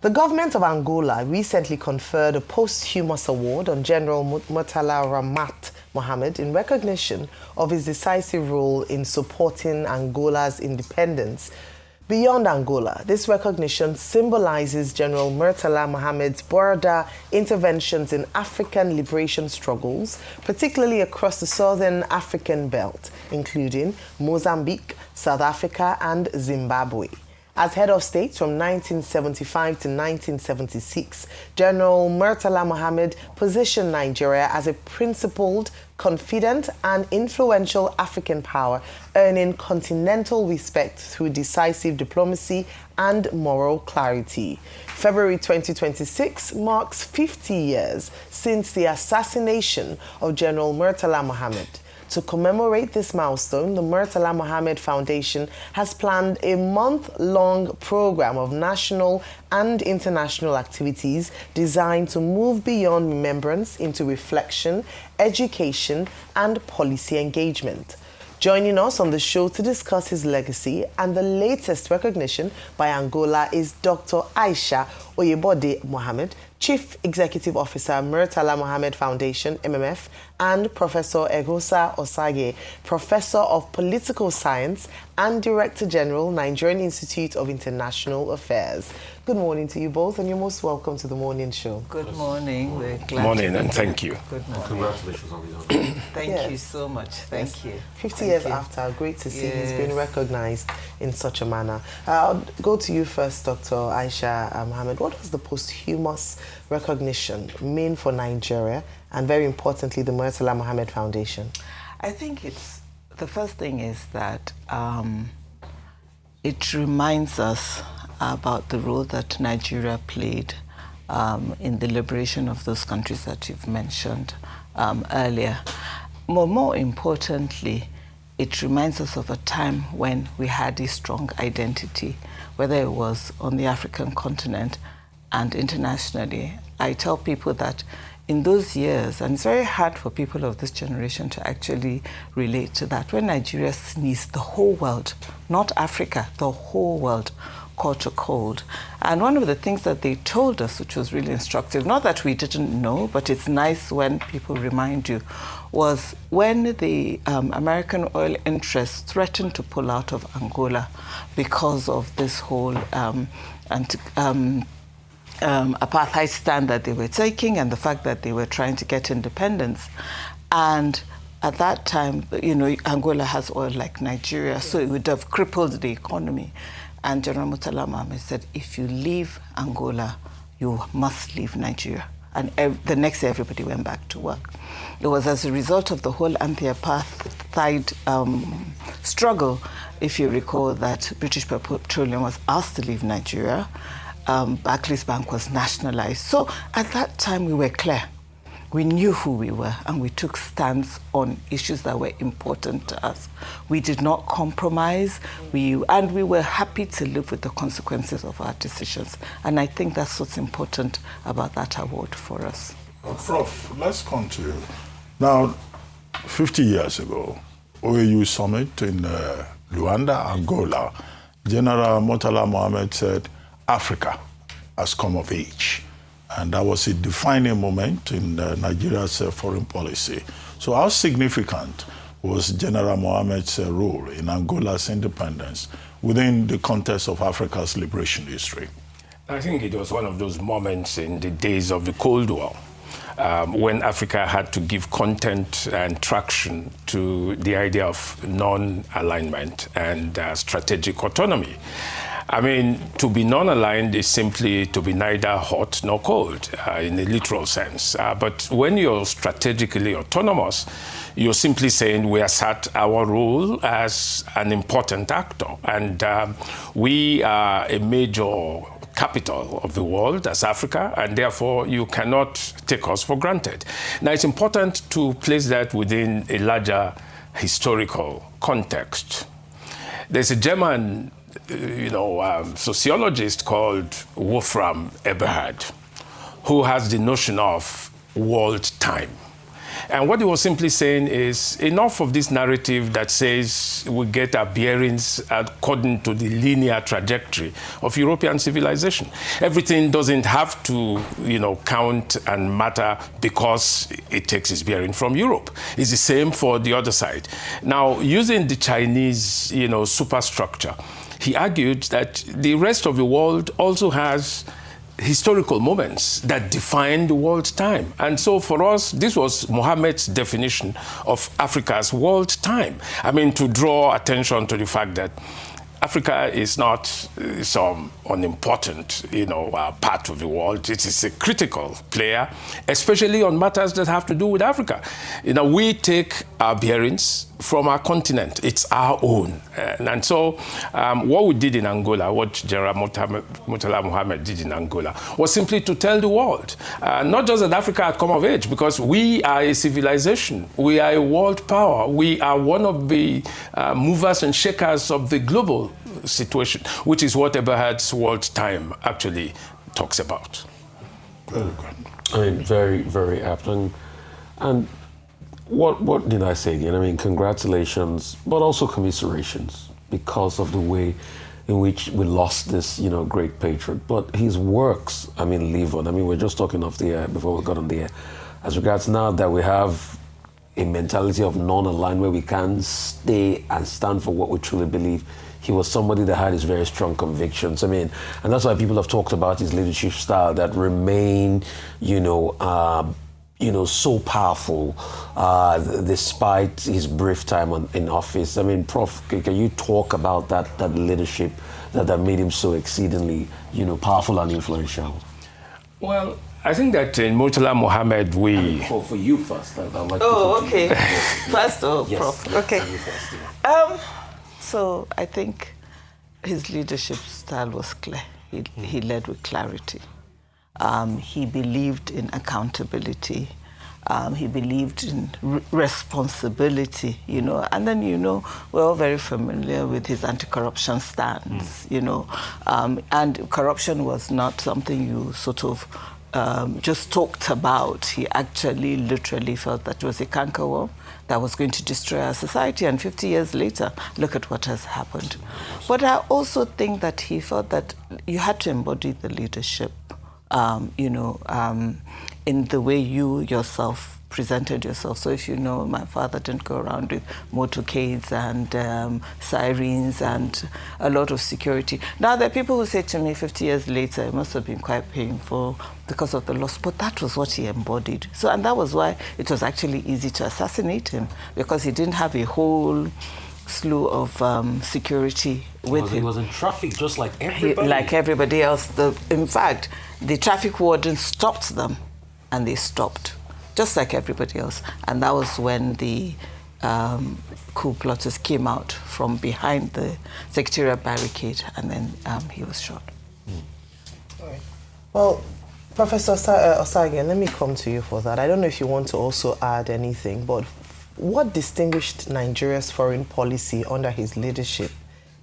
The government of Angola recently conferred a posthumous award on General Murtala Muhammed in recognition of his decisive role in supporting Angola's independence. Beyond Angola, this recognition symbolizes General Murtala Muhammed's broader interventions in African liberation struggles, particularly across the southern African belt, including Mozambique, South Africa, and Zimbabwe. As head of state from 1975 to 1976, General Murtala Muhammed positioned Nigeria as a principled, confident, and influential African power, earning continental respect through decisive diplomacy and moral clarity. February 2026 marks 50 years since the assassination of General Murtala Muhammed. To commemorate this milestone, the Murtala Muhammed Foundation has planned a month-long program of national and international activities designed to move beyond remembrance into reflection, education, and policy engagement. Joining us on the show to discuss his legacy and the latest recognition by Angola is Dr. Aisha Oyebode Mohammed, Chief Executive Officer, Murtala Muhammed Foundation, MMF, and Professor Eghosa Osaghae, Professor of Political Science and Director General, Nigerian Institute of International Affairs. Good morning to you both, and you're most welcome to the morning show. Good morning. We're glad morning, and thank you. Good morning. Congratulations on the honor. Thank you so much. Thank you. 50 years after, great to see he's been recognized in such a manner. I'll go to you first, Dr. Aisha Mohammed. What does the posthumous recognition mean for Nigeria and, very importantly, the Murtala Muhammed Foundation? I think the first thing is that it reminds us about the role that Nigeria played in the liberation of those countries that you've mentioned earlier. More importantly, it reminds us of a time when we had a strong identity, whether it was on the African continent and internationally. I tell people that in those years, and it's very hard for people of this generation to actually relate to that, when Nigeria sneezed, the whole world, not Africa, the whole world caught a cold. And one of the things that they told us, which was really instructive, not that we didn't know, but it's nice when people remind you, was when the American oil interests threatened to pull out of Angola because of this whole apartheid stand that they were taking and the fact that they were trying to get independence. And at that time, you know, Angola has oil like Nigeria, so it would have crippled the economy. And General Murtala Muhammed said, if you leave Angola, you must leave Nigeria. And the next day, everybody went back to work. It was as a result of the whole anti-apartheid struggle, if you recall, that British Petroleum was asked to leave Nigeria. Barclays Bank was nationalized. So at that time, we were clear. We knew who we were, and we took stands on issues that were important to us. We did not compromise, and we were happy to live with the consequences of our decisions. And I think that's what's important about that award for us. Prof, let's come to you. Now, 50 years ago, OAU summit in Luanda, Angola, General Murtala Muhammed said, Africa has come of age. And that was a defining moment in Nigeria's foreign policy. So how significant was General Muhammad's role in Angola's independence within the context of Africa's liberation history? I think it was one of those moments in the days of the Cold War when Africa had to give content and traction to the idea of non-alignment and strategic autonomy. I mean, to be non-aligned is simply to be neither hot nor cold in a literal sense. But when you're strategically autonomous, you're simply saying we assert our role as an important actor. And we are a major capital of the world as Africa, and therefore you cannot take us for granted. Now, it's important to place that within a larger historical context. There's a German sociologist called Wolfram Eberhard, who has the notion of world time. And what he was simply saying is enough of this narrative that says we get our bearings according to the linear trajectory of European civilization. Everything doesn't have to, count and matter because it takes its bearing from Europe. It's the same for the other side. Now, using the Chinese, superstructure, he argued that the rest of the world also has historical moments that define the world's time. And so for us, this was Muhammad's definition of Africa's world time. I mean, to draw attention to the fact that Africa is not some unimportant, part of the world. It is a critical player, especially on matters that have to do with Africa. We take our bearings from our continent. It's our own. And so what we did in Angola, what General Murtala Muhammed did in Angola, was simply to tell the world, not just that Africa had come of age, because we are a civilization. We are a world power. We are one of the movers and shakers of the global situation, which is what Eberhard's world time actually talks about. Very good. I mean, very, very apt. And what did I say again? I mean, congratulations, but also commiserations because of the way in which we lost this, great patriot. But his works, live on. We're just talking off the air before we got on the air. As regards now that we have a mentality of non-aligned where we can stay and stand for what we truly believe, he was somebody that had his very strong convictions. And that's why people have talked about his leadership style that remain, so powerful despite his brief time in office. Prof, can you talk about that leadership that made him so exceedingly, powerful and influential? Well, I think that in Murtala Muhammed, for you first. I'd like okay. First, yes, Prof. Yes, okay. you first, yeah. So I think his leadership style was clear. He led with clarity. He believed in accountability. He believed in responsibility, And then, we're all very familiar with his anti-corruption stance, And corruption was not something you sort of just talked about. He actually literally felt that it was a cankerworm that was going to destroy our society. And 50 years later, look at what has happened. But I also think that he felt that you had to embody the leadership, in the way you yourself presented yourself. So if my father didn't go around with motorcades and sirens and a lot of security. Now, there are people who say to me 50 years later, it must have been quite painful because of the loss, but that was what he embodied. So, and that was why it was actually easy to assassinate him, because he didn't have a whole slew of security with him. He was in traffic just like everybody. Like everybody else. In fact, the traffic warden stopped them, and they stopped, just like everybody else. And that was when the coup plotters came out from behind the secretariat barricade, and then he was shot. Well, Professor Osaghae, let me come to you for that. I don't know if you want to also add anything, but what distinguished Nigeria's foreign policy under his leadership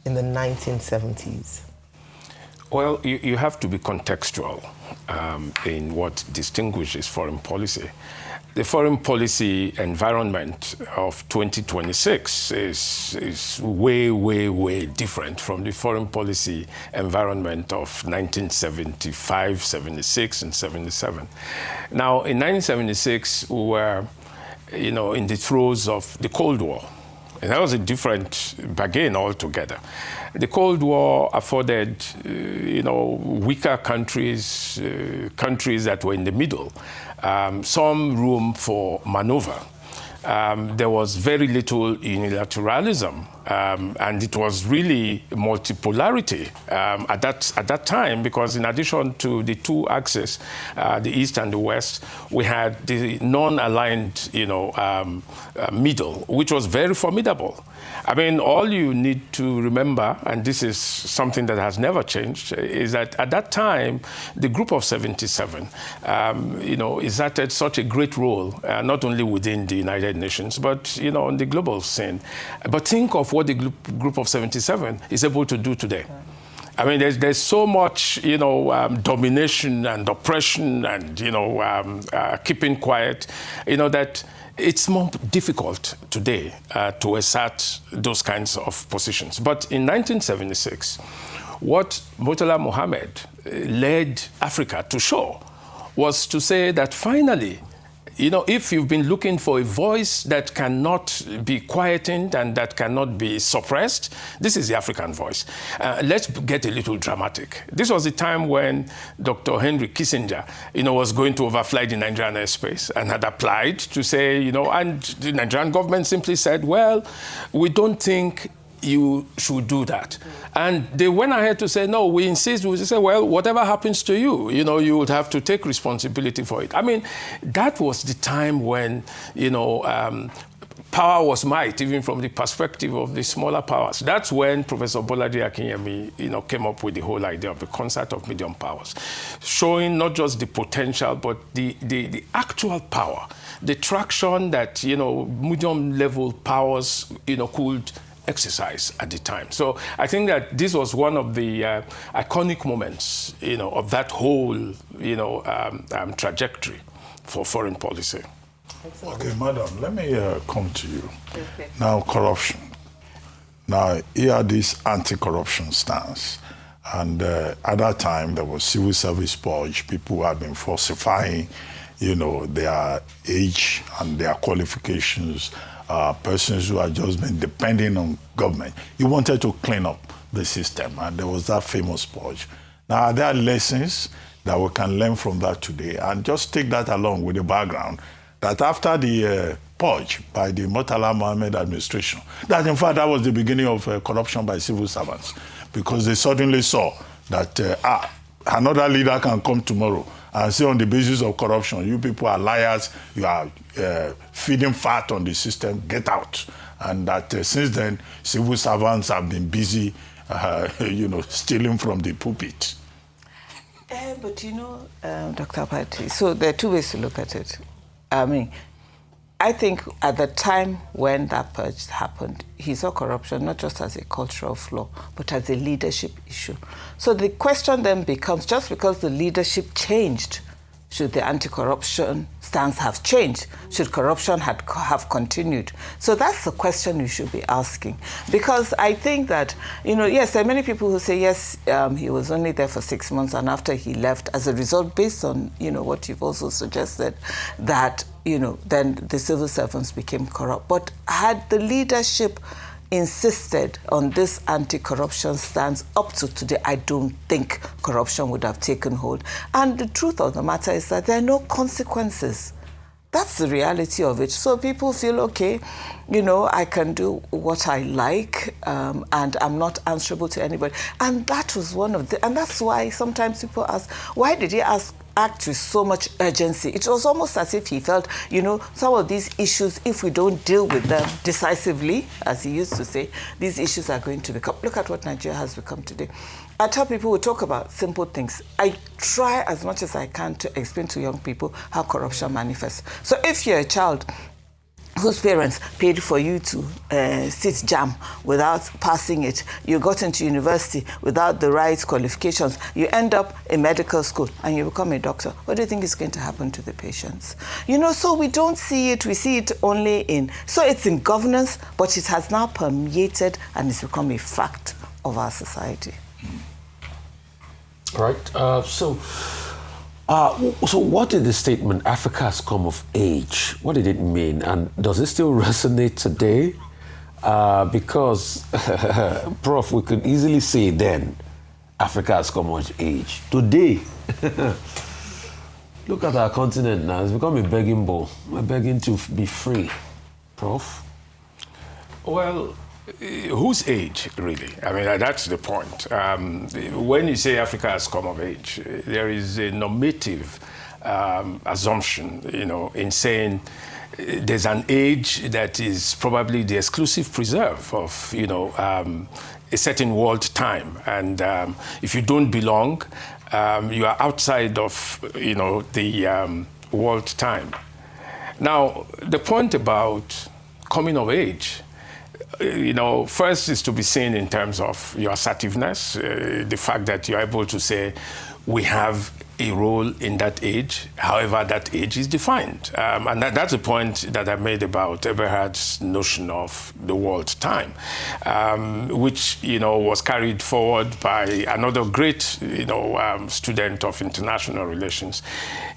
in the 1970s? Well, you have to be contextual in what distinguishes foreign policy. The foreign policy environment of 2026 is way, way, way different from the foreign policy environment of 1975, 76, and 77. Now, in 1976, we were, in the throes of the Cold War. And that was a different bargain altogether. The Cold War afforded, weaker countries, countries that were in the middle, some room for maneuver. There was very little unilateralism, and it was really multipolarity at that time, because in addition to the two axes, the East and the West, we had the non-aligned, middle, which was very formidable. All you need to remember, and this is something that has never changed, is that at that time, the Group of 77, exerted such a great role, not only within the United Nations, but, on the global scene. But think of what the Group of 77 is able to do today. I mean, there's so much, domination and oppression and, keeping quiet, that it's more difficult today to assert those kinds of positions. But in 1976, what Murtala Muhammed led Africa to show was to say that finally, if you've been looking for a voice that cannot be quietened and that cannot be suppressed, this is the African voice. Let's get a little dramatic. This was the time when Dr. Henry Kissinger, was going to overfly the Nigerian airspace and had applied to say, and the Nigerian government simply said, well, we don't think you should do that. And they went ahead to say, no, we insist. We say, well, whatever happens to you, you would have to take responsibility for it. I mean, that was the time when, power was might, even from the perspective of the smaller powers. That's when Professor Bolaji Akinyemi, came up with the whole idea of the concert of medium powers, showing not just the potential, but the actual power, the traction that, medium-level powers, could exercise at the time. So I think that this was one of the iconic moments, of that whole, trajectory for foreign policy. Okay, madam, let me come to you. Okay. Now, corruption. Now, here this anti-corruption stance. And at that time, there was civil service purge. People who had been falsifying, their age and their qualifications. Persons who had just been depending on government. You wanted to clean up the system, and there was that famous purge. Now, are there lessons that we can learn from that today? And just take that along with the background that after the purge by the Murtala Muhammed administration, that in fact that was the beginning of corruption by civil servants, because they suddenly saw that another leader can come tomorrow and say on the basis of corruption, you people are liars, you are feeding fat on the system, get out. And that since then, civil servants have been busy, stealing from the pulpit. But Dr. Patti, so there are two ways to look at it. I mean, I think at the time when that purge happened, he saw corruption not just as a cultural flaw, but as a leadership issue. So the question then becomes, just because the leadership changed, should the anti-corruption stance have changed? Should corruption have continued? So that's the question you should be asking. Because I think that, yes, there are many people who say, yes, he was only there for 6 months, and after he left, as a result, based on, what you've also suggested, that, then the civil servants became corrupt. But had the leadership insisted on this anti-corruption stance up to today, I don't think corruption would have taken hold. And the truth of the matter is that there are no consequences. That's the reality of it. So people feel, okay, I can do what I like, and I'm not answerable to anybody. And that was and that's why sometimes people ask, why did he act with so much urgency? It was almost as if he felt, some of these issues, if we don't deal with them decisively, as he used to say, these issues are going to become, look at what Nigeria has become today. I tell people, we talk about simple things. I try as much as I can to explain to young people how corruption manifests. So if you're a child whose parents paid for you to sit JAM without passing it, you got into university without the right qualifications, you end up in medical school and you become a doctor, what do you think is going to happen to the patients? So we don't see it, we see it only so it's in governance, but it has now permeated and it's become a fact of our society. Right. So what did the statement, Africa has come of age, what did it mean? And does it still resonate today? Because, Prof, we could easily say then, Africa has come of age. Today, look at our continent now. It's become a begging bowl. We're begging to be free. Prof? Well, whose age, really? I mean, that's the point. When you say Africa has come of age, there is a normative assumption, in saying there's an age that is probably the exclusive preserve of, a certain world time. And if you don't belong, you are outside of, the world time. Now, the point about coming of age, first is to be seen in terms of your assertiveness, the fact that you're able to say, we have a role in that age, however that age is defined. And that's the point that I made about Eberhard's notion of the world time, which, was carried forward by another great, student of international relations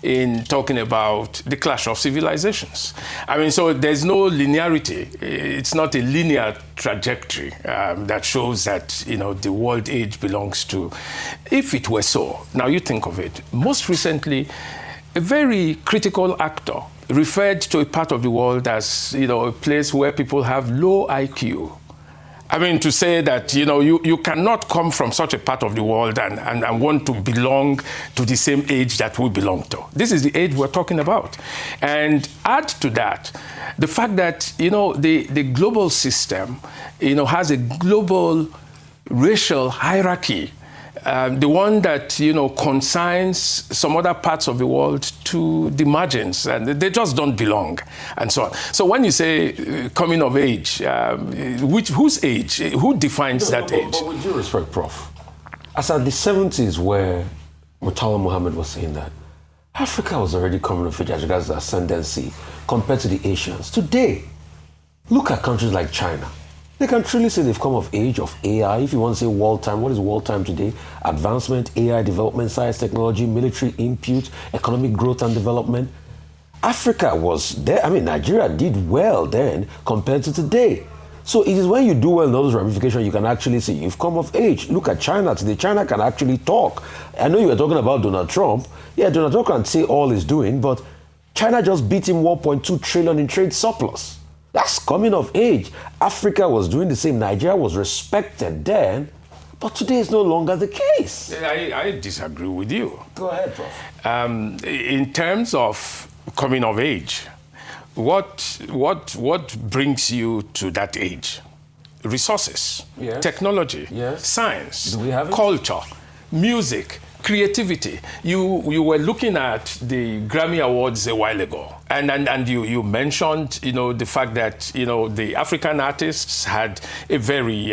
in talking about the clash of civilizations. I mean, so there's no linearity. It's not a linear trajectory that shows that, the world age belongs to, if it were so. Now you think of it. Most recently, a very critical actor referred to a part of the world as, a place where people have low IQ. I mean, to say that, you cannot come from such a part of the world and want to belong to the same age that we belong to. This is the age we're talking about. And add to that, the fact that, the global system, has a global racial hierarchy, the one that, consigns some other parts of the world to the margins, and they just don't belong, and so on. So when you say coming of age, whose age? Who defines that age? But with due respect, Prof, as at the 70s where Murtala Muhammed was saying that, Africa was already coming of age as regards the ascendancy compared to the Asians. Today, look at countries like China. They can truly say they've come of age of AI. If you want to say world time, what is world time today? Advancement, AI development, science, technology, military input, economic growth and development. Africa was there. I mean, Nigeria did well then compared to today. So it is when you do well in all those ramifications, you can actually say you've come of age. Look at China today. China can actually talk. I know you were talking about Donald Trump. Yeah, Donald Trump can say all he's doing, but China just beat him 1.2 trillion in trade surplus. That's coming of age. Africa was doing the same. Nigeria was respected then, but today is no longer the case. I disagree with you. Go ahead, Prof. In terms of coming of age, what brings you to that age? Resources, yes. Technology, yes. Science, Do we have it? Culture, music, creativity. You were looking at the Grammy Awards a while ago, and you mentioned, the fact that, the African artists had a very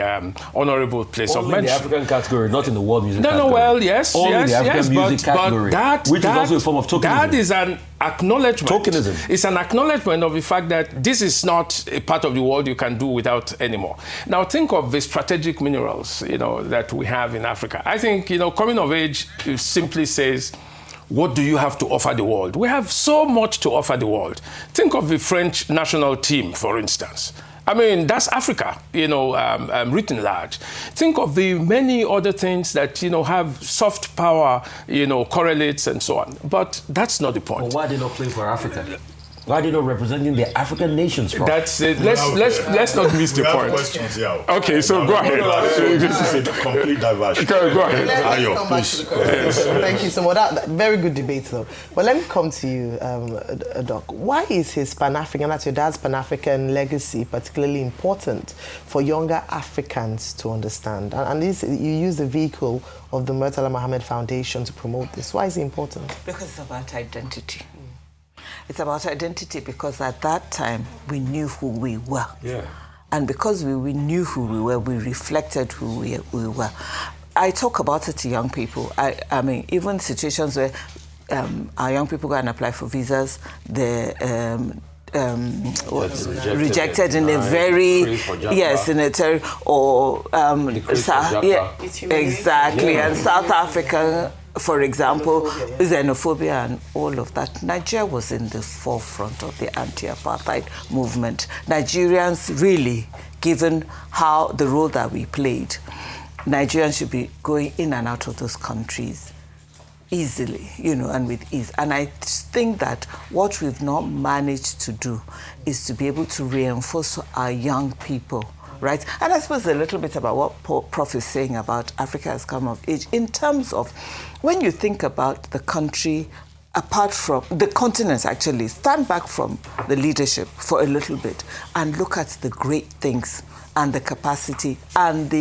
honorable place Only of mention. in the African category, not in the world music category. No, well, yes, Only yes, the African yes, music category, which is also a form of tokenism. That is an acknowledgement. Tokenism. It's an acknowledgement of the fact that this is not a part of the world you can do without anymore. Now think of the strategic minerals, that we have in Africa. I think, coming of age simply says, what do you have to offer the world? We have so much to offer the world. Think of the French national team, for instance. I mean, that's Africa, written large. Think of the many other things that, have soft power, correlates and so on. But that's not the point. But why are they not playing for Africa? Why are they not representing the African nations, Prof? That's it. Let's not miss the point. Questions here. Okay, so go ahead. This is a complete diversion. Go ahead. Ayo, Come back to please. the question. Thank you so much. That very good debate, though. But let me come to you, Doc. Why is his Pan-African, that's your dad's Pan-African legacy, particularly important for younger Africans to understand? And this, you use the vehicle of the Murtala Muhammed Foundation to promote this. Why is it important? Because it's about identity. It's about identity because at that time we knew who we were. Yeah. And because we knew who we were, we reflected who we were. I talk about it to young people. I mean, even situations where our young people go and apply for visas, they're rejected in a very in a or exactly. And South Africa, for example, xenophobia and all of that. Nigeria was in the forefront of the anti-apartheid movement. Nigerians really, given how the role that we played, Nigerians should be going in and out of those countries easily, and with ease. And I think that what we've not managed to do is to be able to reinforce our young people, right? And I suppose a little bit about what Prof is saying about Africa has come of age in terms of when you think about the country, apart from the continent, actually, stand back from the leadership for a little bit and look at the great things and the capacity and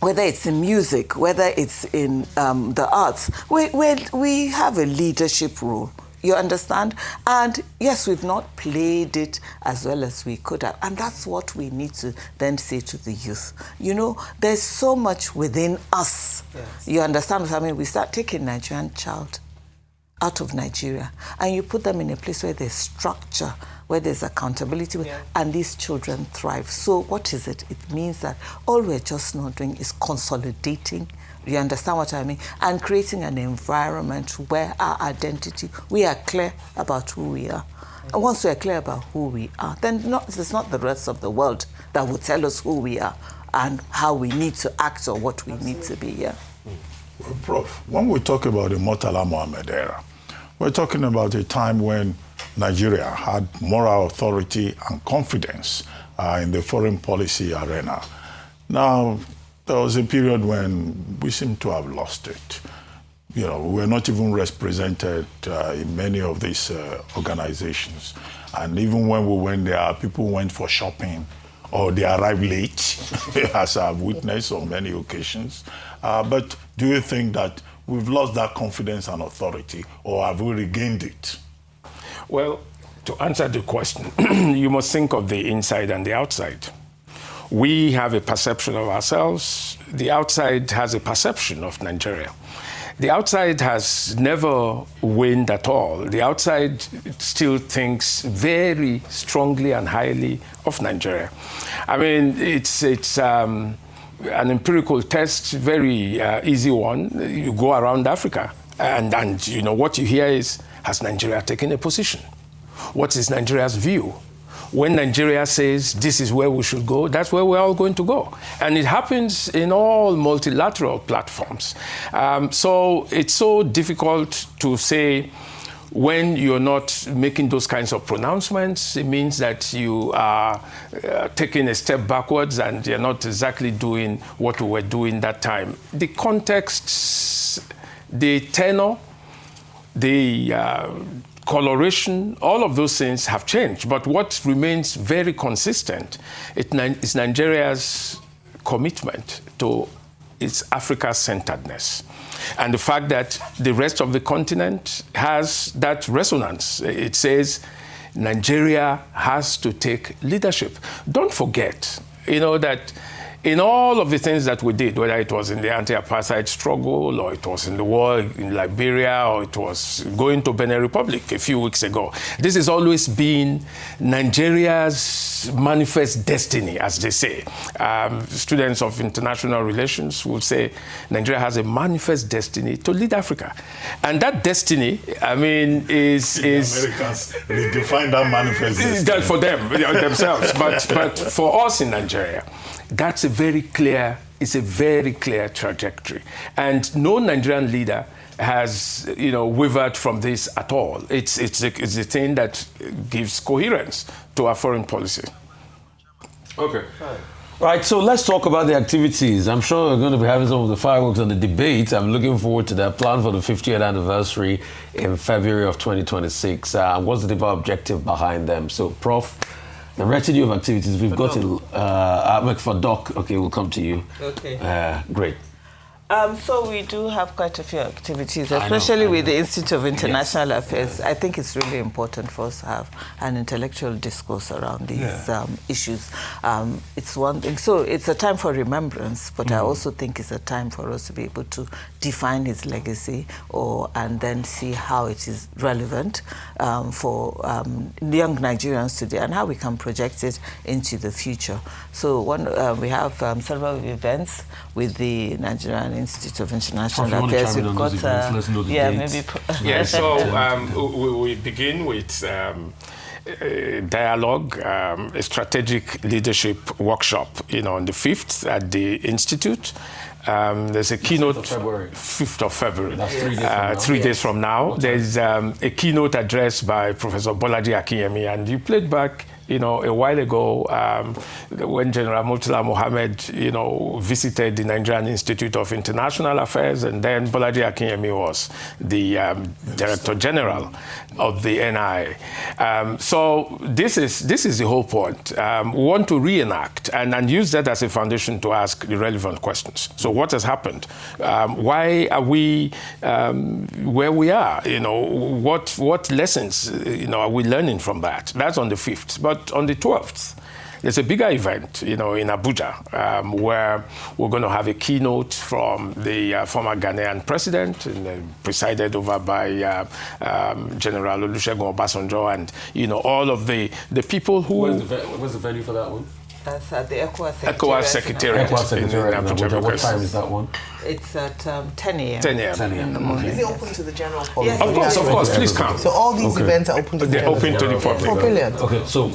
whether it's in music, whether it's in the arts, we have a leadership role You understand? And yes, we've not played it as well as we could have. And that's what we need to then say to the youth. You know, there's so much within us. Yes. You understand what I mean? We start taking Nigerian child out of Nigeria and you put them in a place where there's structure, where there's accountability, and these children thrive. So what is it? It means that all we're just not doing is consolidating. You understand what I mean? And creating an environment where our identity, we are clear about who we are. And once we are clear about who we are, then it's not the rest of the world that will tell us who we are and how we need to act or what we need to be. Yeah. Well, Prof, when we talk about the Murtala Muhammed era, we're talking about a time when Nigeria had moral authority and confidence in the foreign policy arena. Now, there was a period when we seem to have lost it. You know, we were not even represented in many of these organizations. And even when we went there, people went for shopping or they arrived late, as I've witnessed on many occasions. But do you think that we've lost that confidence and authority, or have we regained it? Well, to answer the question, you must think of the inside and the outside. We have a perception of ourselves. The outside has a perception of Nigeria. The outside has never waned at all. The outside still thinks very strongly and highly of Nigeria. I mean, it's an empirical test, very easy one. You go around Africa, and you know what you hear is, has Nigeria taken a position? What is Nigeria's view? When Nigeria says this is where we should go, that's where we're all going to go. And it happens in all multilateral platforms. So it's so difficult to say when you're not making those kinds of pronouncements. It means that you are taking a step backwards and you're not exactly doing what we were doing that time. The context, the tenor, the coloration, all of those things have changed. But what remains very consistent is Nigeria's commitment to its Africa-centeredness. And the fact that the rest of the continent has that resonance. It says Nigeria has to take leadership. Don't forget, you know, that in all of the things that we did, whether it was in the anti-apartheid struggle, or it was in the war in Liberia, or it was going to Benin Republic a few weeks ago, this has always been Nigeria's manifest destiny, as they say. Students of international relations will say Nigeria has a manifest destiny to lead Africa. And that destiny, I mean, is Americans redefine that manifest destiny. For them, themselves. But for us in Nigeria, that's a very clear trajectory. And no Nigerian leader has, you know, wavered from this at all. It's a thing that gives coherence to our foreign policy. Okay. Right, so let's talk about the activities. I'm sure we're going to be having some of the fireworks and the debate. I'm looking forward to that plan for the 50th anniversary in February of 2026. What's the deeper objective behind them? So, Prof, the retinue of activities, we've got for Doc. Okay, we'll come to you. Okay. Great. So we do have quite a few activities, especially with the Institute of International Affairs. I think it's really important for us to have an intellectual discourse around these issues. It's one thing. So it's a time for remembrance, but I also think it's a time for us to be able to define his legacy and then see how it is relevant for young Nigerians today and how we can project it into the future. So we have several events with the Nigerian Institute of International Affairs. We've got so we begin with dialogue, a strategic leadership workshop, you know, on the 5th at the Institute. There's a keynote, 5th of February. That's 3 days from now. There's a keynote address by Professor Bolaji Akinyemi, and you played back a while ago, when General Murtala Muhammed, visited the Nigerian Institute of International Affairs, and then Bolaji Akinyemi was the Director General of the NI. So this is the whole point. We want to reenact and use that as a foundation to ask the relevant questions. So what has happened? Why are we where we are? What lessons are we learning from that? That's on the 5th. But on the 12th, there's a bigger event, in Abuja, where we're going to have a keynote from the former Ghanaian president, presided over by General Olusegun Obasanjo, and all of the people who. Where's the venue for that one? That's at the ECOWAS Secretariat. What time is that one? It's at 10 a.m. 10 a.m. in the morning. Is it open to the general public? Yes, Of course, please come. So all these events are open to the They're general open to the public. Oh, brilliant. Okay, so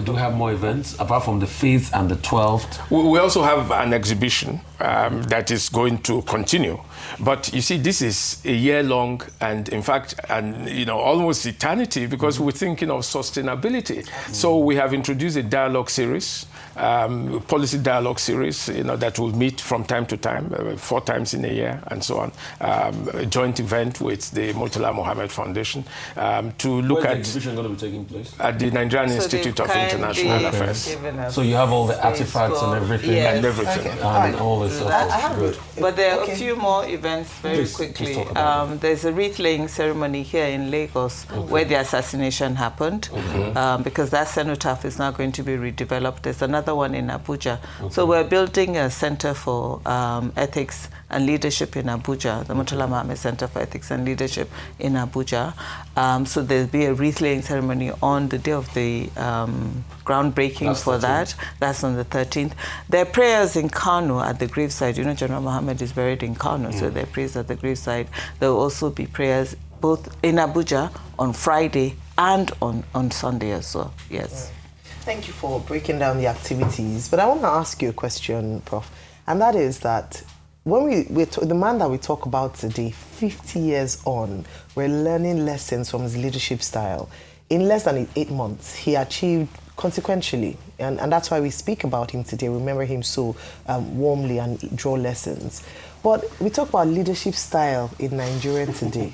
do we have more events apart from the 5th and the 12th? We also have an exhibition that is going to continue. But you see, this is a year long, and in fact, almost eternity, because we're thinking of sustainability. So we have introduced a dialogue series, policy dialogue series, that will meet from time to time, 4 times in a year, and so on. A joint event with the Murtala Muhammed Foundation to look at. Where's the exhibition going to be taking place? At the Nigerian Institute of International Affairs. So you have all the artifacts and everything. Yes. And everything. Okay. And all this stuff. I have Good. But there are a few more events very Please quickly. talk about There's a wreath-laying ceremony here in Lagos where the assassination happened, because that cenotaph is now going to be redeveloped. There's another one in Abuja. So we're building a center for ethics and leadership in Abuja, the Murtala Muhammed Center for Ethics and Leadership in Abuja. So there'll be a wreath-laying ceremony on the day of the groundbreaking for that. That's on the 13th. There are prayers in Kano at the graveside. General Muhammad is buried in Kano, so there are prayers at the graveside. There will also be prayers both in Abuja on Friday and on Sunday as well. Yes. Thank you for breaking down the activities. But I want to ask you a question, Prof. And that is that when the man that we talk about today, 50 years on, we're learning lessons from his leadership style. In less than 8 months, he achieved consequentially, and that's why we speak about him today, remember him so warmly and draw lessons. But we talk about leadership style in Nigeria today.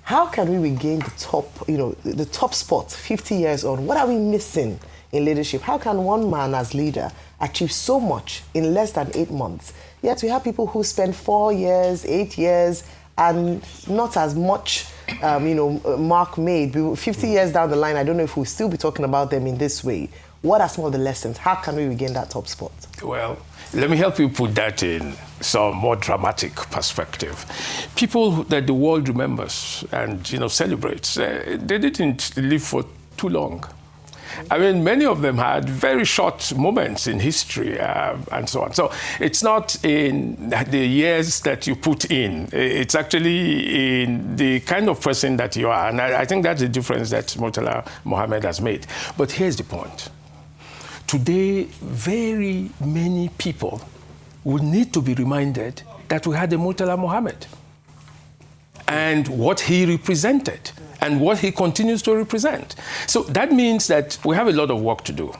How can we regain the top, the top spot 50 years on? What are we missing in leadership? How can one man as leader achieve so much in less than 8 months? Yet we have people who spend 4 years, 8 years, and not as much, mark made. 50 years down the line, I don't know if we'll still be talking about them in this way. What are some of the lessons? How can we regain that top spot? Well, let me help you put that in some more dramatic perspective. People that the world remembers and celebrates, they didn't live for too long. I mean, many of them had very short moments in history and so on. So it's not in the years that you put in. It's actually in the kind of person that you are. And I think that's the difference that Murtala Muhammed has made. But here's the point. Today, very many people would need to be reminded that we had a Murtala Muhammed and what he represented and what he continues to represent. So that means that we have a lot of work to do.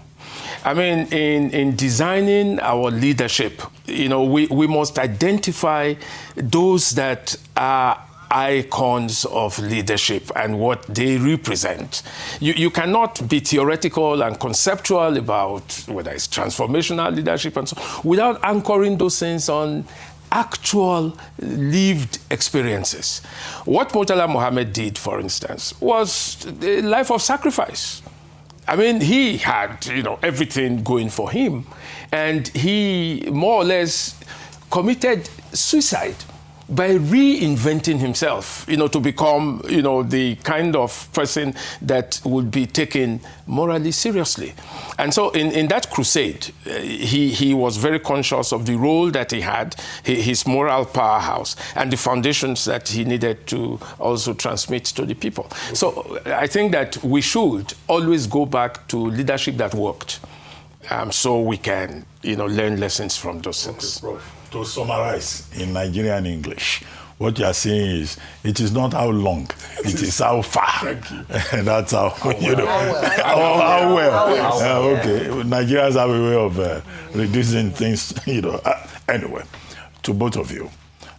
I mean, in designing our leadership, we must identify those that are icons of leadership and what they represent. You cannot be theoretical and conceptual about whether it's transformational leadership and so on, without anchoring those things on actual lived experiences. What Murtala Muhammed did, for instance, was a life of sacrifice. I mean, he had, everything going for him, and he more or less committed suicide by reinventing himself, to become, the kind of person that would be taken morally seriously. And so in that crusade, he was very conscious of the role that he had, his moral powerhouse, and the foundations that he needed to also transmit to the people. So I think that we should always go back to leadership that worked, so we can, learn lessons from those things. Okay, Prof. To summarize in Nigerian English, What you are saying is, it is not how long, it is how far. Thank you. And that's how, How well. Okay, Nigerians have a way of reducing things, Anyway, to both of you.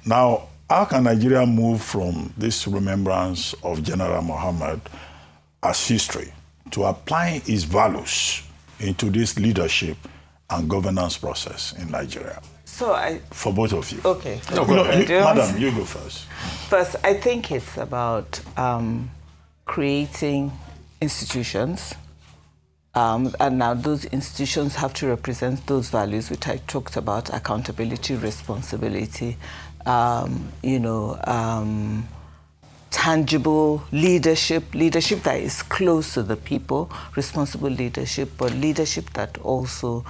Now, how can Nigeria move from this remembrance of General Muhammad as history to applying his values into this leadership and governance process in Nigeria? For both of you. Okay. No, Madam, you go first. First, I think it's about creating institutions. And now those institutions have to represent those values which I talked about: accountability, responsibility, tangible leadership that is close to the people, responsible leadership, but leadership that also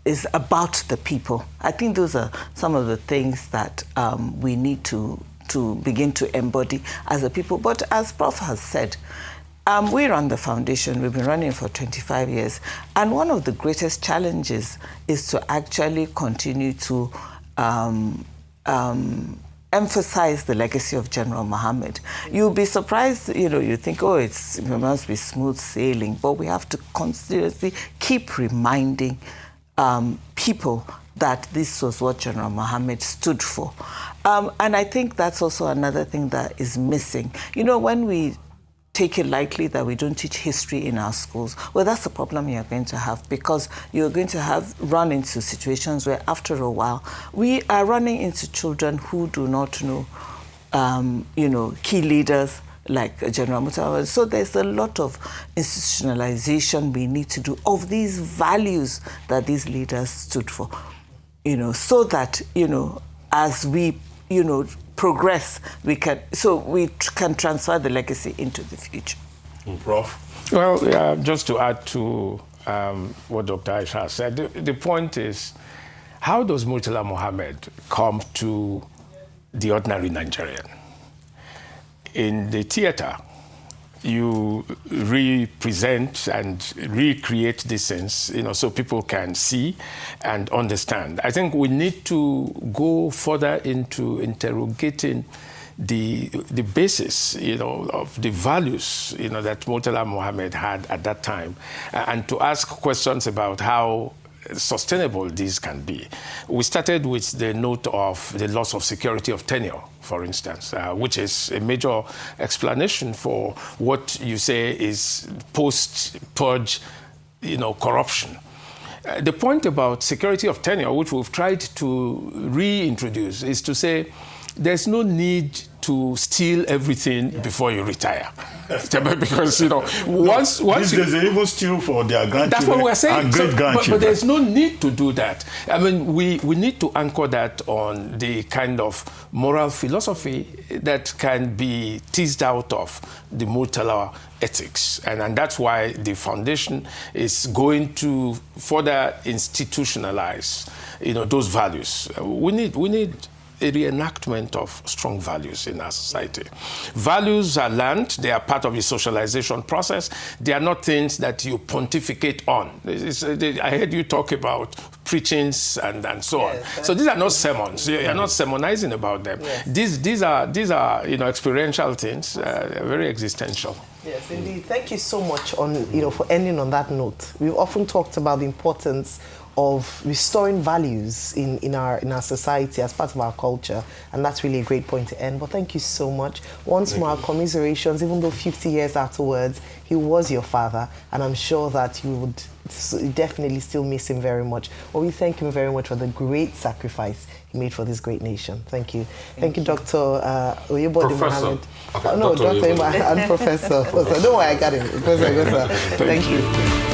is about the people. I think those are some of the things that we need to begin to embody as a people. But as Prof has said, we run the foundation. We've been running for 25 years. And one of the greatest challenges is to actually continue to emphasize the legacy of General Muhammad. You'll be surprised, you think, it must be smooth sailing, but we have to continuously keep reminding people that this was what General Muhammad stood for. And I think that's also another thing that is missing. When we take it lightly that we don't teach history in our schools, well, that's the problem you're going to have, because you're going to run into situations where after a while we are running into children who do not know, key leaders like General Murtala Muhammed. So there's a lot of institutionalization we need to do of these values that these leaders stood for, so that, as we, progress, we can transfer the legacy into the future. Prof? Well, just to add to what Dr. Aisha said, the point is, how does Murtala Muhammed come to the ordinary Nigerian? In the theater, you represent and recreate this sense, so people can see and understand. I think we need to go further into interrogating the basis, of the values, that Murtala Muhammed had at that time, and to ask questions about how sustainable these can be. We started with the note of the loss of security of tenure, for instance, which is a major explanation for what you say is post-purge, corruption. The point about security of tenure, which we've tried to reintroduce, is to say there's no need to steal everything before you retire. Because, once these days they even steal for their grandchildren. That's what we're saying. And great-grandchildren. But there's no need to do that. I mean, we need to anchor that on the kind of moral philosophy that can be teased out of the Murtala ethics. And that's why the foundation is going to further institutionalize, those values. We need a reenactment of strong values in our society. Values are learned. They are part of the socialization process. They are not things that you pontificate on. I heard you talk about preachings and so on. So these are not sermons. You're not sermonizing about them. Yes. These are experiential things, very existential. Yes, indeed. Thank you so much for ending on that note. We've often talked about the importance of restoring values in our society as part of our culture, and that's really a great point to end. But thank you so much. Once more, commiserations, even though 50 years afterwards, he was your father, and I'm sure that you would definitely still miss him very much. But we thank him very much for the great sacrifice he made for this great nation. Thank you. Thank you, Dr. Oyebode Muhammad. Okay, no, Dr. Oyebode and Professor. Don't worry, I got him. Professor Eghosa. Thank you.